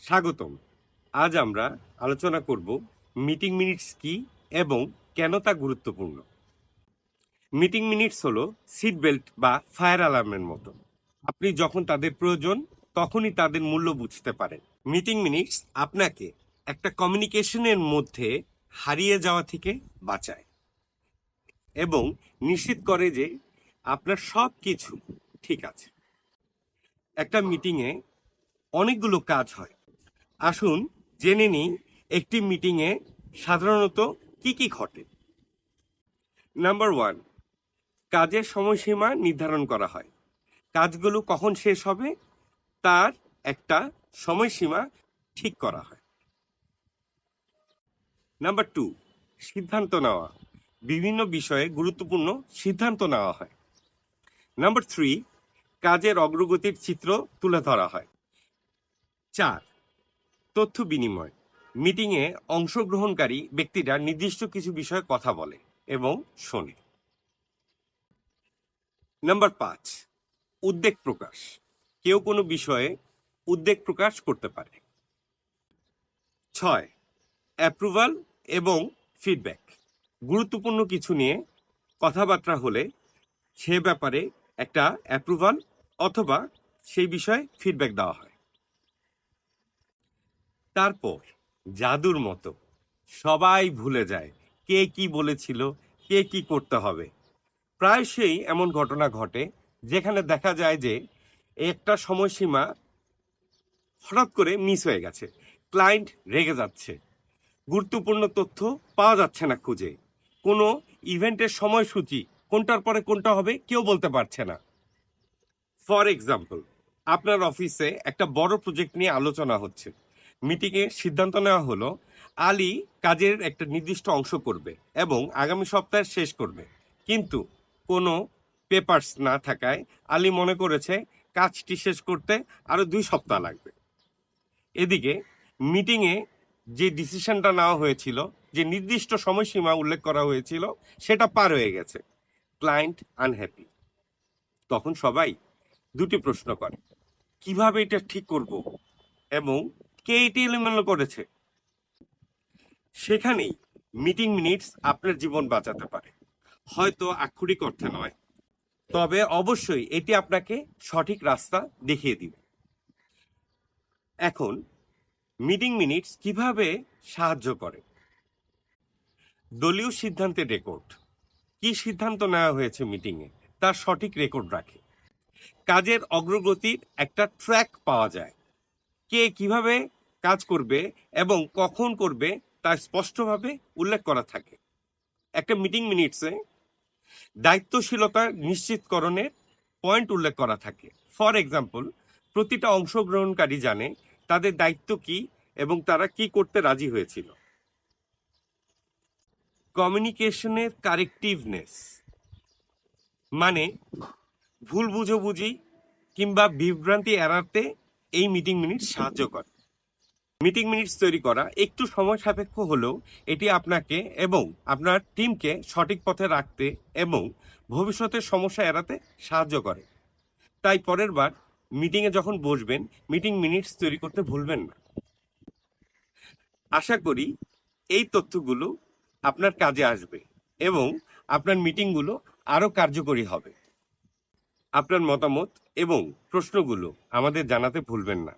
স্বাগতম। আজ আমরা আলোচনা করব মিটিং মিনিটস কি এবং কেন তা গুরুত্বপূর্ণ। মিটিং মিনিটস হলো সিট বেল্ট বা ফায়ার অ্যালার্মের মতো। আপনি যখন তাদের প্রয়োজন তখনই তাদের মূল্য বুঝতে পারেন। মিটিং মিনিটস আপনাকে একটা কমিউনিকেশনের মধ্যে হারিয়ে যাওয়া থেকে বাঁচায় এবং নিশ্চিত করে যে আপনার সব কিছু ঠিক আছে। একটা মিটিংয়ে অনেকগুলো কাজ হয়। আসুন জেনে নিই একটি মিটিংয়ে সাধারণত কি কি ঘটে। নাম্বার 1, কাজের সময়সীমা নির্ধারণ করা হয়। কাজগুলো কখন শেষ হবে তার একটা সময়সীমা ঠিক করা হয়। নাম্বার 2, সিদ্ধান্ত নেওয়া। বিভিন্ন বিষয়ে গুরুত্বপূর্ণ সিদ্ধান্ত নেওয়া হয়। নাম্বার 3, কাজের অগ্রগতির চিত্র তুলে ধরা হয়। 4, তথ্য বিনিময়। মিটিংয়ে অংশগ্রহণকারী ব্যক্তিরা নির্দিষ্ট কিছু বিষয়ে কথা বলে এবং শোনে। নাম্বার 5, উদ্বেগ প্রকাশ। কেউ কোনো বিষয়ে উদ্বেগ প্রকাশ করতে পারে। 6, অ্যাপ্রুভাল এবং ফিডব্যাক। গুরুত্বপূর্ণ কিছু নিয়ে কথাবার্তা হলে সে ব্যাপারে একটা অ্যাপ্রুভাল অথবা সেই বিষয়ে ফিডব্যাক দেওয়া হয়। তারপর জাদুর মতো সবাই ভুলে যায় কে কি বলেছিল, কে কি করতে হবে। প্রায়শই এমন ঘটনা ঘটে যেখানে দেখা যায় যে একটা সময়সীমা হঠাৎ করে মিস হয়ে গেছে, ক্লায়েন্ট রেগে যাচ্ছে, গুরুত্বপূর্ণ তথ্য পাওয়া যাচ্ছে না খুঁজে, কোনো ইভেন্টের সময়সূচি কোনটার পরে কোনটা হবে কেউ বলতে পারছে না। ফর এক্সাম্পল, আপনার অফিসে একটা বড় প্রজেক্ট নিয়ে আলোচনা হচ্ছে। মিটিংয়ে সিদ্ধান্ত নেওয়া হলো আলী কাজের একটা নির্দিষ্ট অংশ করবে এবং আগামী সপ্তাহে শেষ করবে, কিন্তু কোনো পেপারস না থাকায় আলী মনে করেছে কাজটি শেষ করতে আরো 2 সপ্তাহ লাগবে। এদিকে মিটিংয়ে যে ডিসিশনটা নেওয়া হয়েছিল, যে নির্দিষ্ট সময়সীমা উল্লেখ করা হয়েছিল, সেটা পার হয়ে গেছে। Client unhappy. তখন সবাই দুটি প্রশ্ন করে, কিভাবে এটা ঠিক করব এবং কে এটি এলোমেলো করেছে। সেখানেই মিটিং মিনিটস আপনার জীবন বাঁচাতে পারে, হয়তো আক্ষরিক অর্থে নয়, তবে অবশ্যই এটি আপনাকে সঠিক রাস্তা দেখিয়ে দিবে। এখন মিটিং মিনিটস কিভাবে সাহায্য করে। দলীয় সিদ্ধান্তের রেকর্ড। কি সিদ্ধান্ত নেওয়া হয়েছে মিটিংয়ে তার সঠিক রেকর্ড রাখে। কাজের অগ্রগতির একটা ট্র্যাক পাওয়া যায়। কে কিভাবে কাজ করবে এবং কখন করবে তা স্পষ্টভাবে উল্লেখ করা থাকে। একটা মিটিং মিনিটসে দায়িত্বশীলতা নিশ্চিতকরণের পয়েন্ট উল্লেখ করা থাকে। ফর এক্সাম্পল, প্রতিটা অংশগ্রহণকারী জানে তাদের দায়িত্ব কি এবং তারা কি করতে রাজি হয়েছিল। কমিউনিকেশনের কারেক্টিভনেস, মানে ভুল বুঝাবুঝি কিংবা বিভ্রান্তি এড়াতে এই মিটিং মিনিট সাহায্য করে। মিটিং মিনিটস তৈরি করা একটু সময় সাপেক্ষ হলেও এটি আপনাকে এবং আপনার টিমকে সঠিক পথে রাখতে এবং ভবিষ্যতের সমস্যা এড়াতে সাহায্য করে। তাই পরের বার মিটিংয়ে যখন বসবেন, মিটিং মিনিটস তৈরি করতে ভুলবেন না। আশা করি এই তথ্যগুলো আপনার কাজে আসবে এবং আপনার মিটিংগুলো আরও কার্যকরী হবে। আপনার মতামত এবং প্রশ্নগুলো আমাদের জানাতে ভুলবেন না।